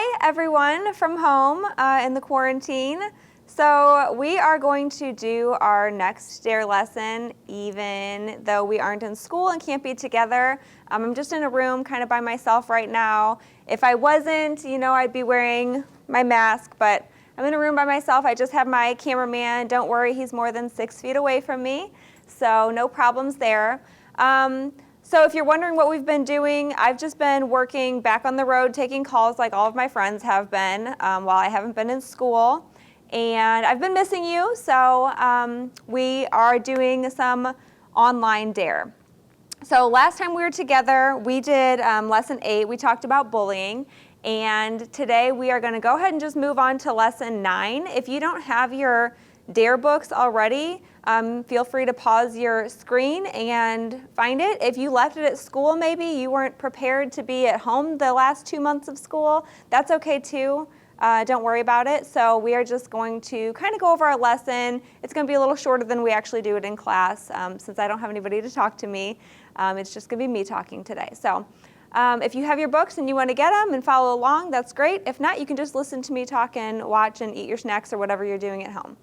Hi everyone from home in the quarantine. So we are going to do our next DARE lesson even though we aren't in school and can't be together. I'm just in a room kind of by myself right now. If I wasn't, I'd be wearing my mask, but I'm in a room by myself. I just have my cameraman. Don't worry, he's more than 6 feet away from me, so no problems there. So if you're wondering what we've been doing, I've just been working back on the road, taking calls like all of my friends have been while I haven't been in school. And I've been missing you, so we are doing some online DARE. So last time we were together, we did lesson 8. We talked about bullying. And today we are going to go ahead and just move on to lesson 9. If you don't have your DARE books already, feel free to pause your screen and find it. If you left it at school, maybe you weren't prepared to be at home the last 2 months of school, that's okay too. Don't worry about it. So we are just going to kind of go over our lesson. It's going to be a little shorter than we actually do it in class since I don't have anybody to talk to me. It's just going to be me talking today. So if you have your books and you want to get them and follow along, that's great. If not, you can just listen to me talk and watch and eat your snacks or whatever you're doing at home.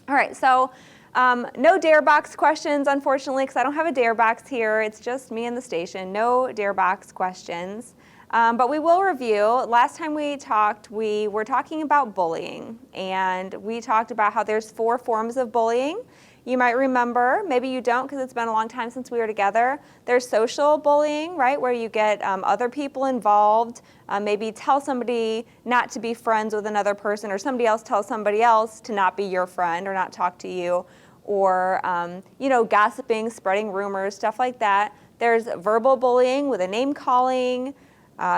All right, so no DARE box questions, unfortunately, because I don't have a DARE box here. It's just me and the station. No DARE box questions. But we will review. Last time we talked, we were talking about bullying, and we talked about how there's 4 forms of bullying. You might remember, maybe you don't because it's been a long time since we were together. There's social bullying, right, where you get other people involved, maybe tell somebody not to be friends with another person, or somebody else tells somebody else to not be your friend or not talk to you, or gossiping, spreading rumors, stuff like that. There's verbal bullying with a name calling.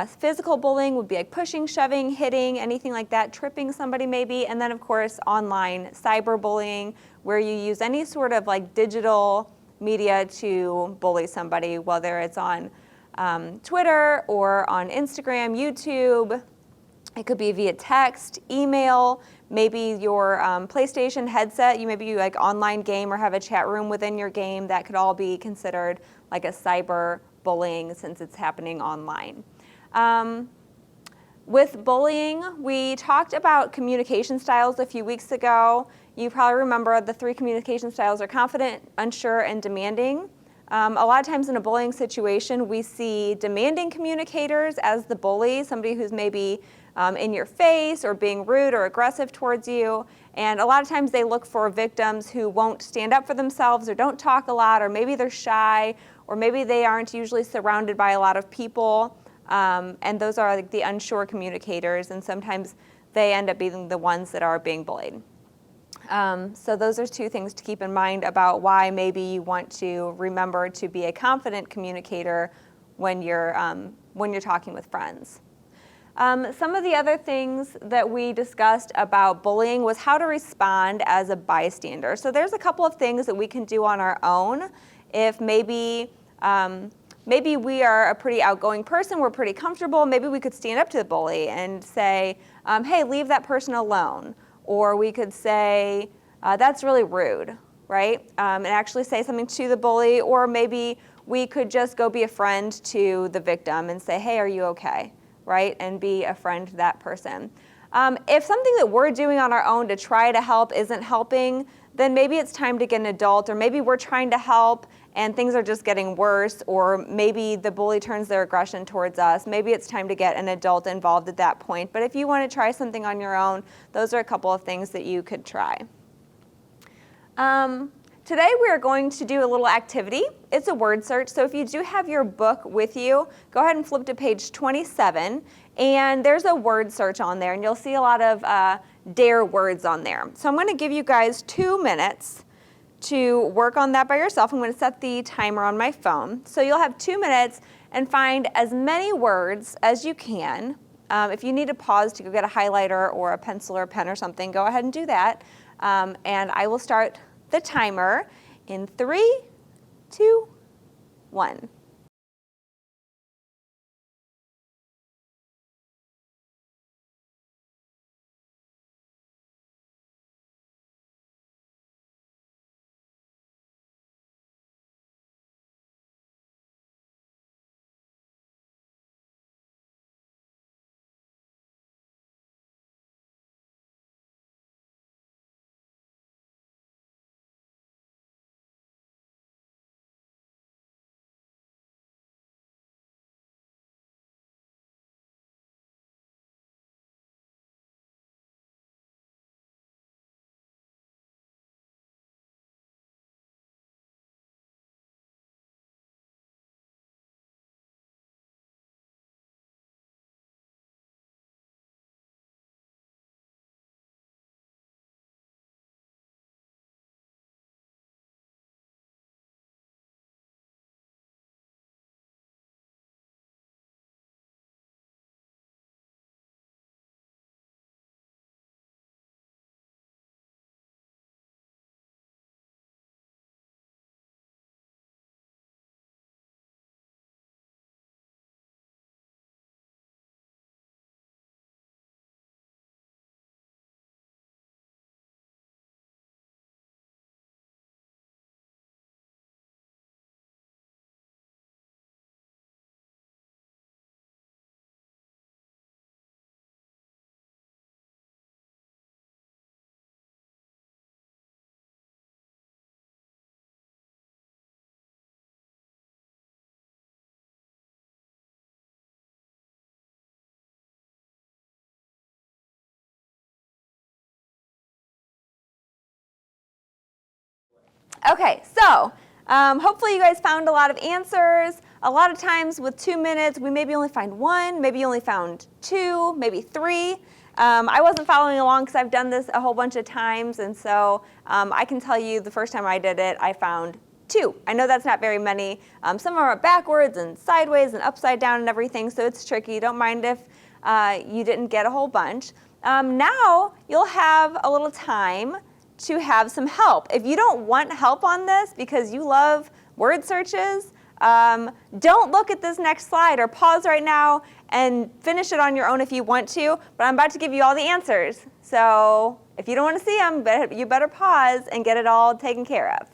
Physical bullying would be like pushing, shoving, hitting, anything like that, tripping somebody maybe. And then of course online cyberbullying, where you use any sort of like digital media to bully somebody, whether it's on Twitter or on Instagram, YouTube. It could be via text, email, maybe your PlayStation headset. Maybe you like online game or have a chat room within your game. That could all be considered like a cyber bullying since it's happening online. With bullying, we talked about communication styles a few weeks ago. You probably remember the 3 communication styles are confident, unsure, and demanding. A lot of times in a bullying situation, we see demanding communicators as the bully, somebody who's maybe in your face or being rude or aggressive towards you. And a lot of times they look for victims who won't stand up for themselves or don't talk a lot, or maybe they're shy, or maybe they aren't usually surrounded by a lot of people. And those are like the unsure communicators, and sometimes they end up being the ones that are being bullied. So those are 2 things to keep in mind about why maybe you want to remember to be a confident communicator when you're talking with friends. Some of the other things that we discussed about bullying was how to respond as a bystander. So there's a couple of things that we can do on our own. If maybe we are a pretty outgoing person, we're pretty comfortable, maybe we could stand up to the bully and say, hey, leave that person alone. Or we could say, that's really rude, right? And actually say something to the bully. Or maybe we could just go be a friend to the victim and say, hey, are you okay, right? And be a friend to that person. If something that we're doing on our own to try to help isn't helping, then maybe it's time to get an adult, or maybe we're trying to help and things are just getting worse, or maybe the bully turns their aggression towards us. Maybe it's time to get an adult involved at that point. But if you want to try something on your own, those are a couple of things that you could try. Today we are going to do a little activity. It's a word search, so if you do have your book with you, go ahead and flip to page 27, and there's a word search on there, and you'll see a lot of DARE words on there. So I'm going to give you guys 2 minutes to work on that by yourself. I'm going to set the timer on my phone. So you'll have 2 minutes and find as many words as you can. If you need to pause to go get a highlighter or a pencil or a pen or something, go ahead and do that. And I will start the timer in 3, 2, 1. Okay, so hopefully you guys found a lot of answers. A lot of times with 2 minutes, we maybe only find one, maybe you only found two, maybe three. I wasn't following along because I've done this a whole bunch of times, and so I can tell you the first time I did it, I found two. I know that's not very many. Some of them are backwards and sideways and upside down and everything, so it's tricky. Don't mind if you didn't get a whole bunch. Now you'll have a little time to have some help. If you don't want help on this because you love word searches, don't look at this next slide or pause right now and finish it on your own if you want to, but I'm about to give you all the answers. So if you don't want to see them, you better pause and get it all taken care of.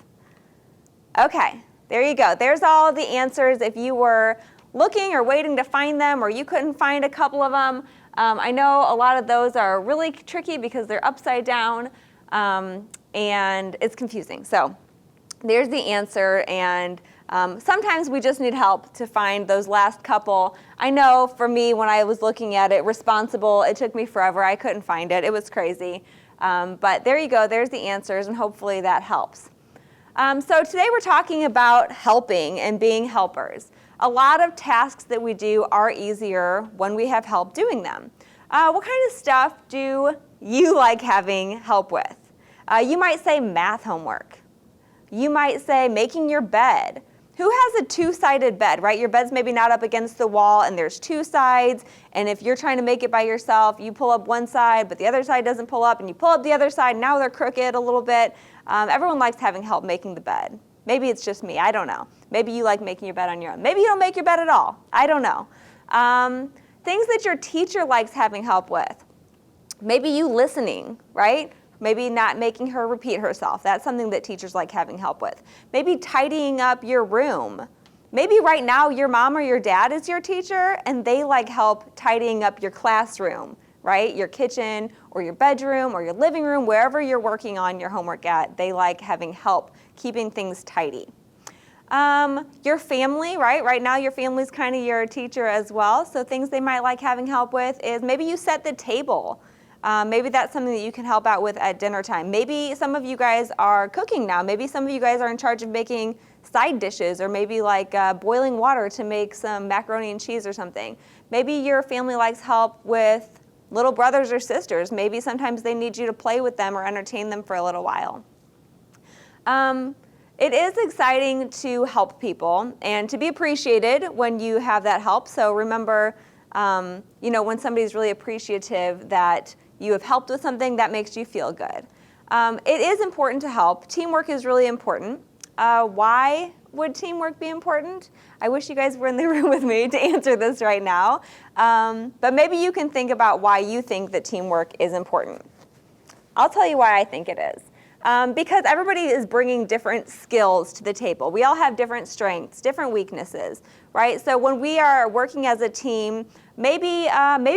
Okay, there you go. There's all the answers. If you were looking or waiting to find them or you couldn't find a couple of them, I know a lot of those are really tricky because they're upside down and it's confusing. So there's the answer, and sometimes we just need help to find those last couple. I know for me, when I was looking at it, responsible, it took me forever. I couldn't find it. It was crazy. But there you go. There's the answers, and hopefully that helps. So today we're talking about helping and being helpers. A lot of tasks that we do are easier when we have help doing them. What kind of stuff do you like having help with? You might say math homework. You might say making your bed. Who has a two-sided bed, right? Your bed's maybe not up against the wall and there's two sides, and if you're trying to make it by yourself, you pull up one side, but the other side doesn't pull up, and you pull up the other side, now they're crooked a little bit. Everyone likes having help making the bed. Maybe it's just me, I don't know. Maybe you like making your bed on your own. Maybe you don't make your bed at all, I don't know. Things that your teacher likes having help with. Maybe you listening, right? Maybe not making her repeat herself. That's something that teachers like having help with. Maybe tidying up your room. Maybe right now your mom or your dad is your teacher and they like help tidying up your classroom, right? Your kitchen or your bedroom or your living room, wherever you're working on your homework at, they like having help keeping things tidy. Your family, right? Right now your family's kind of your teacher as well. So things they might like having help with is maybe you set the table. Maybe that's something that you can help out with at dinner time. Maybe some of you guys are cooking now. Maybe some of you guys are in charge of making side dishes, or maybe like boiling water to make some macaroni and cheese or something. Maybe your family likes help with little brothers or sisters. Maybe sometimes they need you to play with them or entertain them for a little while. It is exciting to help people and to be appreciated when you have that help. So remember, when somebody's really appreciative that you have helped with something, that makes you feel good. It is important to help. Teamwork is really important. Why would teamwork be important? I wish you guys were in the room with me to answer this right now. But maybe you can think about why you think that teamwork is important. I'll tell you why I think it is. Because everybody is bringing different skills to the table. We all have different strengths, different weaknesses, right? So when we are working as a team, maybe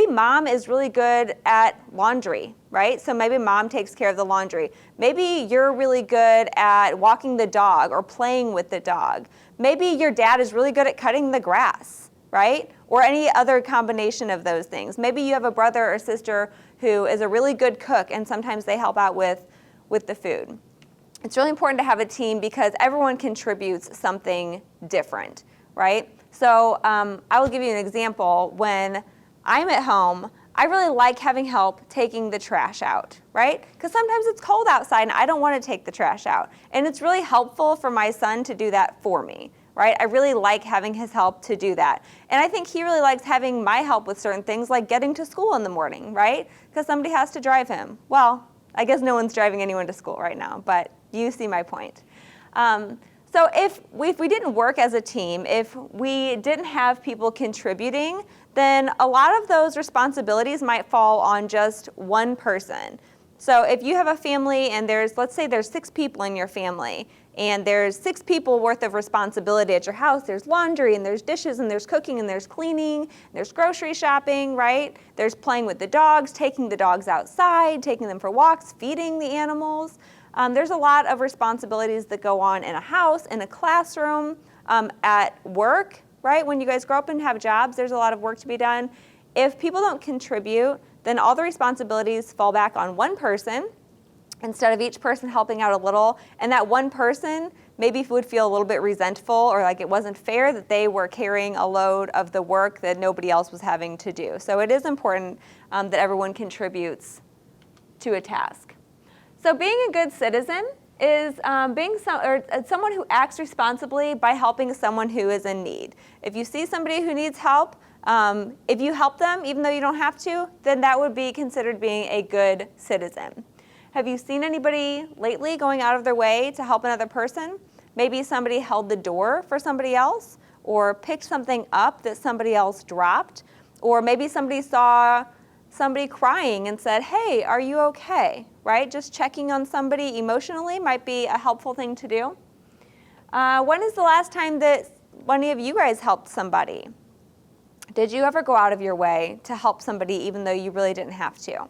mom is really good at laundry, right? So maybe mom takes care of the laundry. Maybe you're really good at walking the dog or playing with the dog. Maybe your dad is really good at cutting the grass, right? Or any other combination of those things. Maybe you have a brother or sister who is a really good cook and sometimes they help out with the food. It's really important to have a team because everyone contributes something different, right? So I will give you an example. When I'm at home, I really like having help taking the trash out, right? Because sometimes it's cold outside and I don't want to take the trash out. And it's really helpful for my son to do that for me, right? I really like having his help to do that. And I think he really likes having my help with certain things like getting to school in the morning, right? Because somebody has to drive him. Well, I guess no one's driving anyone to school right now, but you see my point. So if we didn't work as a team, if we didn't have people contributing, then a lot of those responsibilities might fall on just one person. So if you have a family and let's say there's 6 people in your family, and there's 6 people worth of responsibility at your house. There's laundry, and there's dishes, and there's cooking, and there's cleaning, and there's grocery shopping, right? There's playing with the dogs, taking the dogs outside, taking them for walks, feeding the animals. There's a lot of responsibilities that go on in a house, in a classroom, at work, right? When you guys grow up and have jobs, there's a lot of work to be done. If people don't contribute, then all the responsibilities fall back on one person. instead of each person helping out a little, and that one person maybe would feel a little bit resentful or like it wasn't fair that they were carrying a load of the work that nobody else was having to do. So it is important that everyone contributes to a task. So being a good citizen is someone who acts responsibly by helping someone who is in need. If you see somebody who needs help, if you help them even though you don't have to, then that would be considered being a good citizen. Have you seen anybody lately going out of their way to help another person? Maybe somebody held the door for somebody else, or picked something up that somebody else dropped, or maybe somebody saw somebody crying and said, "Hey, are you okay?" Right? Just checking on somebody emotionally might be a helpful thing to do. When is the last time that any of you guys helped somebody? Did you ever go out of your way to help somebody even though you really didn't have to?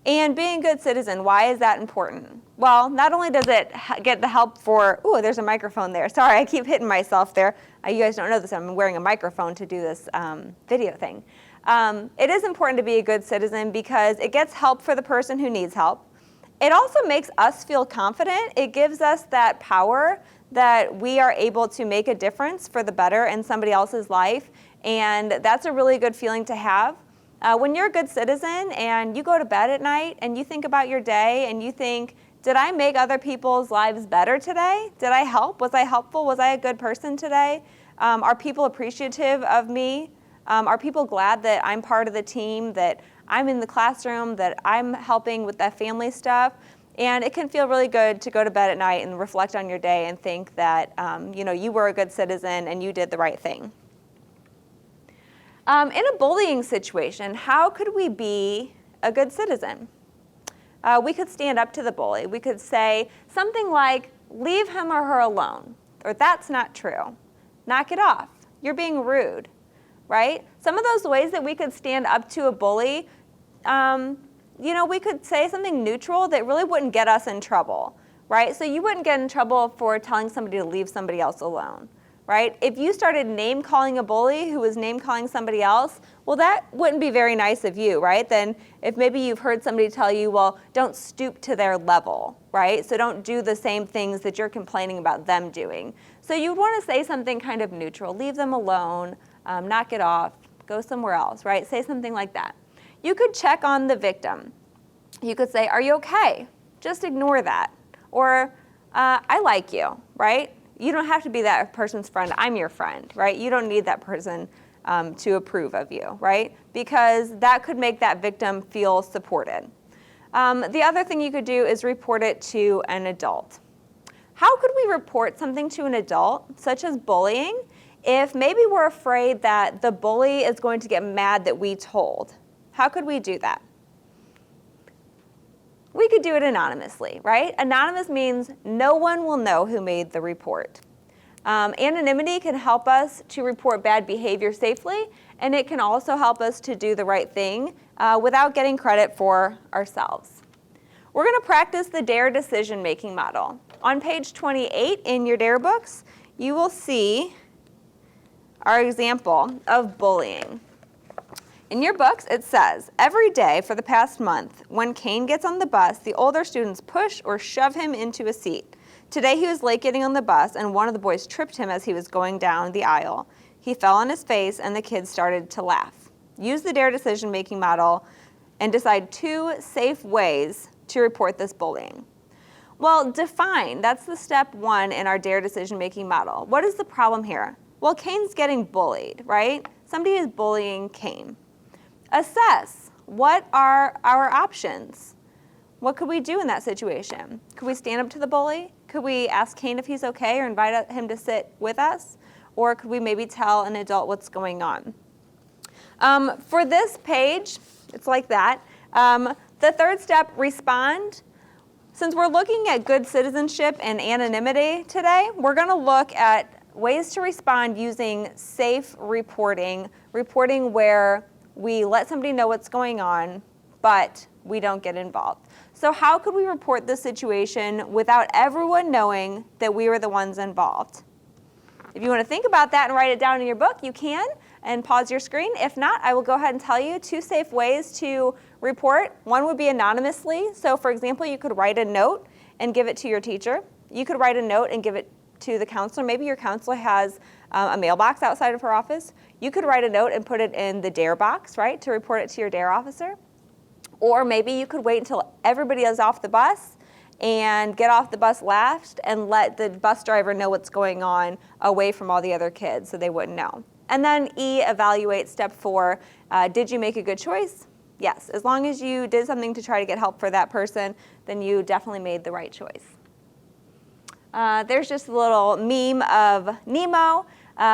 And being a good citizen, why is that important? Well, not only does it get the help for, ooh, there's a microphone there. Sorry, I keep hitting myself there. You guys don't know this, I'm wearing a microphone to do this video thing. It is important to be a good citizen because it gets help for the person who needs help. It also makes us feel confident. It gives us that power that we are able to make a difference for the better in somebody else's life. And that's a really good feeling to have. When you're a good citizen and you go to bed at night and you think about your day and you think, did I make other people's lives better today? Did I help? Was I helpful? Was I a good person today? Are people appreciative of me? Are people glad that I'm part of the team, that I'm in the classroom, that I'm helping with that family stuff? And it can feel really good to go to bed at night and reflect on your day and think that you were a good citizen and you did the right thing. In a bullying situation, how could we be a good citizen? We could stand up to the bully. We could say something like, "Leave him or her alone," or "That's not true. Knock it off. You're being rude," right? Some of those ways that we could stand up to a bully, we could say something neutral that really wouldn't get us in trouble, right? So you wouldn't get in trouble for telling somebody to leave somebody else alone. Right? If you started name-calling a bully who was name-calling somebody else, well, that wouldn't be very nice of you, right? Then if maybe you've heard somebody tell you, well, don't stoop to their level, right? So don't do the same things that you're complaining about them doing. So you'd want to say something kind of neutral. Leave them alone, knock it off, go somewhere else, right? Say something like that. You could check on the victim. You could say, "Are you okay?" Just ignore that. Or, "I like you," right? You don't have to be that person's friend. I'm your friend, right? You don't need that person to approve of you, right? Because that could make that victim feel supported. The other thing you could do is report it to an adult. How could we report something to an adult, such as bullying, if maybe we're afraid that the bully is going to get mad that we told? How could we do that? We could do it anonymously, right? Anonymous means no one will know who made the report. Anonymity can help us to report bad behavior safely, and it can also help us to do the right thing without getting credit for ourselves. We're going to practice the DARE decision-making model. On page 28 in your DARE books, you will see our example of bullying. In your books, it says, "Every day for the past month, when Kane gets on the bus, the older students push or shove him into a seat. Today he was late getting on the bus, and one of the boys tripped him as he was going down the aisle. He fell on his face, and the kids started to laugh. Use the DARE decision-making model and decide 2 safe ways to report this bullying." Well, define. That's the step 1 in our DARE decision-making model. What is the problem here? Well, Kane's getting bullied, right? Somebody is bullying Kane. Assess. What are our options? What could we do in that situation? Could we stand up to the bully? Could we ask Kane if he's okay or invite him to sit with us? Or could we maybe tell an adult what's going on? For this page, it's like that. The third step, respond. Since we're looking at good citizenship and anonymity today, we're going to look at ways to respond using safe reporting, reporting where we let somebody know what's going on, but we don't get involved. So how could we report this situation without everyone knowing that we were the ones involved? If you want to think about that and write it down in your book, you can. and pause your screen. If not, I will go ahead and tell you 2 safe ways to report. One would be anonymously. So for example, you could write a note and give it to your teacher. You could write a note and give it to the counselor. Maybe your counselor has a mailbox outside of her office. You could write a note and put it in the DARE box, right, to report it to your DARE officer. Or maybe you could wait until everybody is off the bus and get off the bus last and let the bus driver know what's going on away from all the other kids so they wouldn't know. And then E, evaluate step 4. Did you make a good choice? Yes, as long as you did something to try to get help for that person, then you definitely made the right choice. There's just a little meme of Nemo.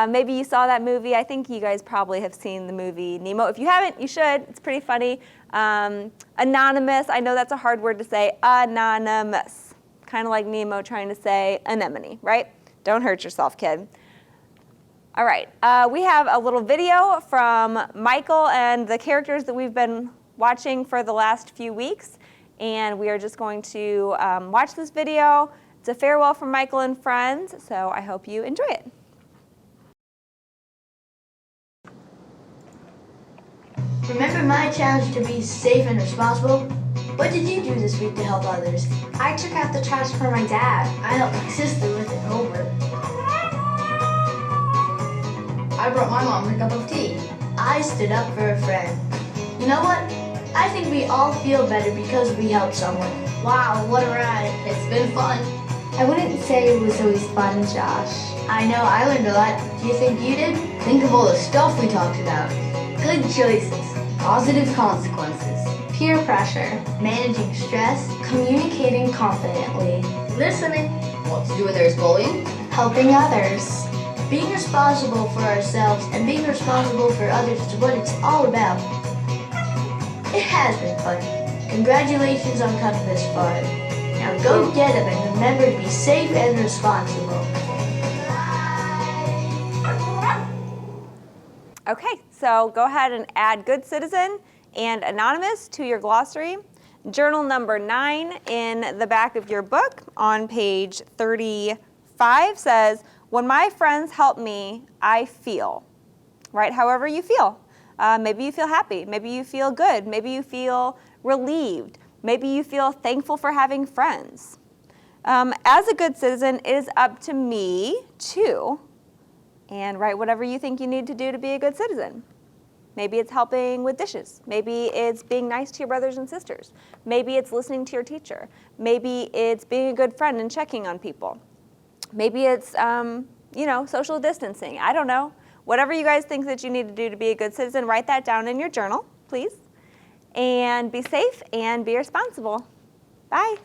Maybe you saw that movie. I think you guys probably have seen the movie Nemo. If you haven't, you should. It's pretty funny. Anonymous, I know that's a hard word to say. Anonymous. Kind of like Nemo trying to say anemone, right? Don't hurt yourself, kid. All right, we have a little video from Michael and the characters that we've been watching for the last few weeks. And we are just going to watch this video. It's a farewell from Michael and friends, so I hope you enjoy it. Remember my challenge to be safe and responsible? What did you do this week to help others? I took out the trash for my dad. I helped my sister with an homework. I brought my mom a cup of tea. I stood up for a friend. You know what? I think we all feel better because we helped someone. Wow, what a ride. It's been fun. I wouldn't say it was always fun, Josh. I know I learned a lot. Do you think you did? Think of all the stuff we talked about. Good choices. Positive consequences. Peer pressure. Managing stress. Communicating confidently. Listening. What to do when there's bullying? Helping others. Being responsible for ourselves and being responsible for others is what it's all about. It has been fun. Congratulations on coming this far. Now go get them and remember to be safe and responsible. Okay, so go ahead and add good citizen and anonymous to your glossary. Journal number 9 in the back of your book on page 35 says, when my friends help me, I feel, right? However you feel. Maybe you feel happy, maybe you feel good, maybe you feel relieved, maybe you feel thankful for having friends. As a good citizen, it is up to me to, and write whatever you think you need to do to be a good citizen. Maybe it's helping with dishes. Maybe it's being nice to your brothers and sisters. Maybe it's listening to your teacher. Maybe it's being a good friend and checking on people. Maybe it's, social distancing. I don't know. Whatever you guys think that you need to do to be a good citizen, write that down in your journal, please. And be safe and be responsible. Bye.